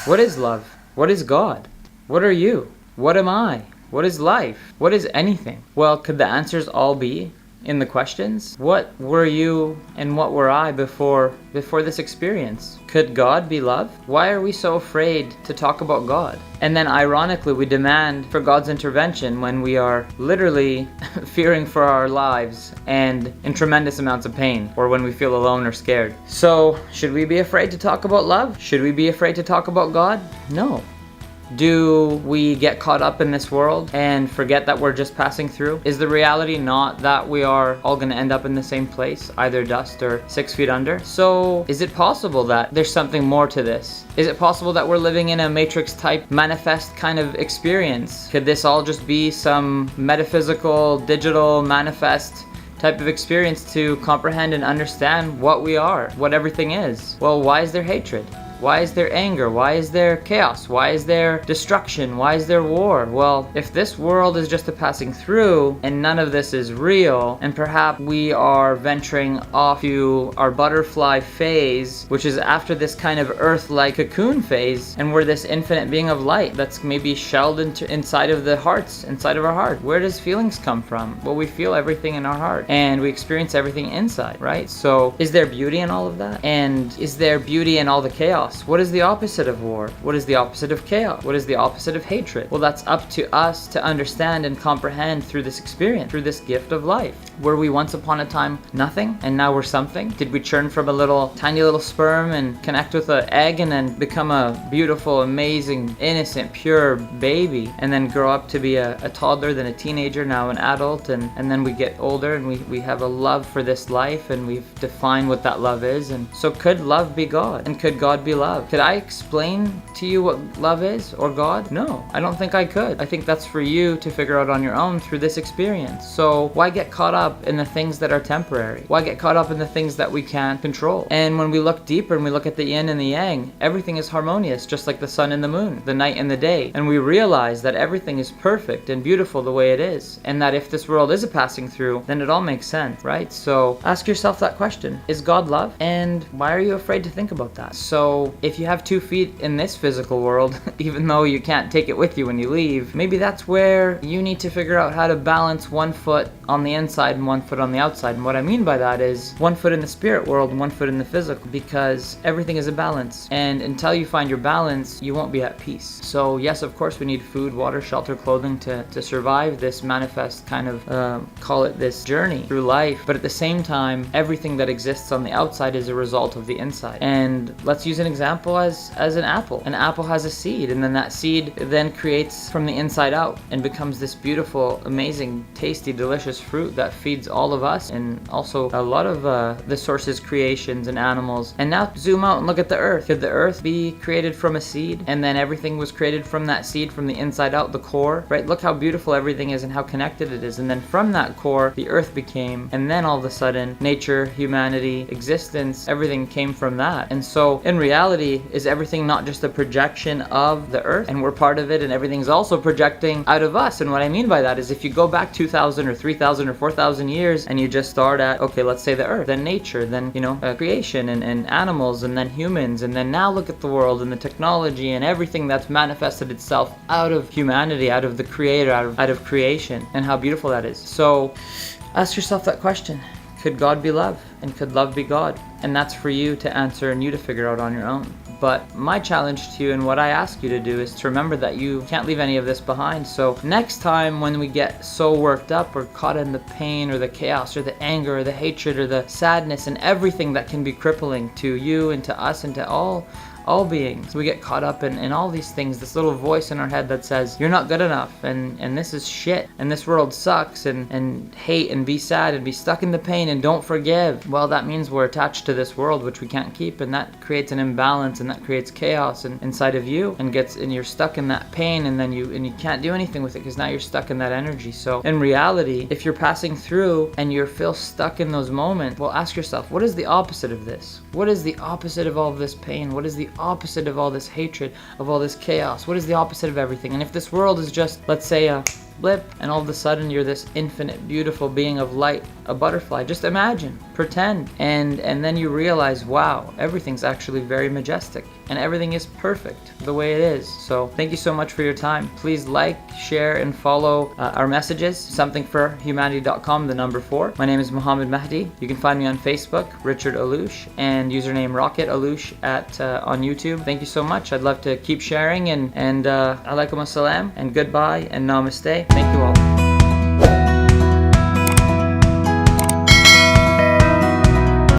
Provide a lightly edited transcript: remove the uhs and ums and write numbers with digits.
What is love? What is God? What are you? What am I? What is life? What is anything? Well, could the answers all be in the questions? What were you and what were I before this experience? Could God be love? Why are we so afraid to talk about God? And then ironically, we demand for God's intervention when we are literally fearing for our lives and in tremendous amounts of pain, or when we feel alone or scared. So, should we be afraid to talk about love? Should we be afraid to talk about God? No. Do we get caught up in this world and forget that we're just passing through? Is the reality not that we are all going to end up in the same place, either dust or 6 feet under? So is it possible that there's something more to this? Is it possible that we're living in a Matrix type manifest kind of experience? Could this all just be some metaphysical, digital manifest type of experience to comprehend and understand what we are, what everything is? Well, why is there hatred? Why is there anger? Why is there chaos? Why is there destruction? Why is there war? Well, if this world is just a passing through and none of this is real, and perhaps we are venturing off to our butterfly phase, which is after this kind of earth-like cocoon phase, and we're this infinite being of light that's maybe shelled inside of the hearts, inside of our heart. Where does feelings come from? Well, we feel everything in our heart, and we experience everything inside, right? So is there beauty in all of that? And is there beauty in all the chaos? What is the opposite of war? What is the opposite of chaos? What is the opposite of hatred? Well, that's up to us to understand and comprehend through this experience, through this gift of life. Were we once upon a time nothing and now we're something? Did we churn from a tiny little sperm and connect with an egg and then become a beautiful, amazing, innocent, pure baby, and then grow up to be a toddler, then a teenager, now an adult, and then we get older and we have a love for this life and we've defined what that love is? And so could love be God? And could God be love? Could I explain to you what love is or God? No, I don't think I could. I think that's for you to figure out on your own through this experience. So why get caught up in the things that are temporary? Why get caught up in the things that we can't control? And when we look deeper and we look at the yin and the yang, everything is harmonious, just like the sun and the moon, the night and the day. And we realize that everything is perfect and beautiful the way it is. And that if this world is a passing through, then it all makes sense, right? So ask yourself that question. Is God love? And why are you afraid to think about that? So if you have 2 feet in this physical world, even though you can't take it with you when you leave, maybe that's where you need to figure out how to balance 1 foot on the inside and 1 foot on the outside. And what I mean by that is 1 foot in the spirit world and 1 foot in the physical, because everything is a balance. And until you find your balance, you won't be at peace. So yes, of course, we need food, water, shelter, clothing to survive this manifest kind of, call it this journey through life. But at the same time, everything that exists on the outside is a result of the inside. And let's use an example as an apple. An apple has a seed, and then that seed then creates from the inside out and becomes this beautiful, amazing, tasty, delicious fruit that feeds all of us and also a lot of the source's creations and animals. And now zoom out and look at the earth. Could the earth be created from a seed, and then everything was created from that seed, from the inside out, the core, right? Look how beautiful everything is and how connected it is. And then from that core, the earth became, and then all of a sudden, nature, humanity, existence, everything came from that. And so in reality, is everything not just a projection of the earth, and we're part of it, and everything's also projecting out of us? And what I mean by that is if you go back 2,000 or 3,000 or 4,000 years and you just start at, okay, let's say the earth, then nature, then, creation and animals, and then humans, and then now look at the world and the technology and everything that's manifested itself out of humanity, out of the creator, out of creation, and how beautiful that is. So ask yourself that question. Could God be love? And could love be God? And that's for you to answer and you to figure out on your own. But my challenge to you and what I ask you to do is to remember that you can't leave any of this behind. So next time when we get so worked up or caught in the pain or the chaos or the anger or the hatred or the sadness and everything that can be crippling to you and to us and to all beings, we get caught up in all these things, this little voice in our head that says you're not good enough, and this is shit, and this world sucks, and hate and be sad and be stuck in the pain and don't forgive. Well, that means we're attached to this world, which we can't keep, and that creates an imbalance, and that creates chaos inside of you, and you're stuck in that pain, and then you can't do anything with it because now you're stuck in that energy. So in reality, if you're passing through and you feel stuck in those moments, well, ask yourself, what is the opposite of this? What is the opposite of all of this pain? What is the opposite of all this hatred, of all this chaos? What is the opposite of everything? And if this world is just, let's say, blip, and all of a sudden you're this infinite, beautiful being of light, a butterfly. Just imagine, pretend, and then you realize, wow, everything's actually very majestic, and everything is perfect the way it is. So thank you so much for your time. Please like, share, and follow our messages, somethingforhumanity.com, the number 4. My name is Muhammad Mahdi. You can find me on Facebook, Richard Alouche, and username Rocket Alouche on YouTube. Thank you so much. I'd love to keep sharing, and alaikum assalam, and goodbye, and namaste. Thank you all.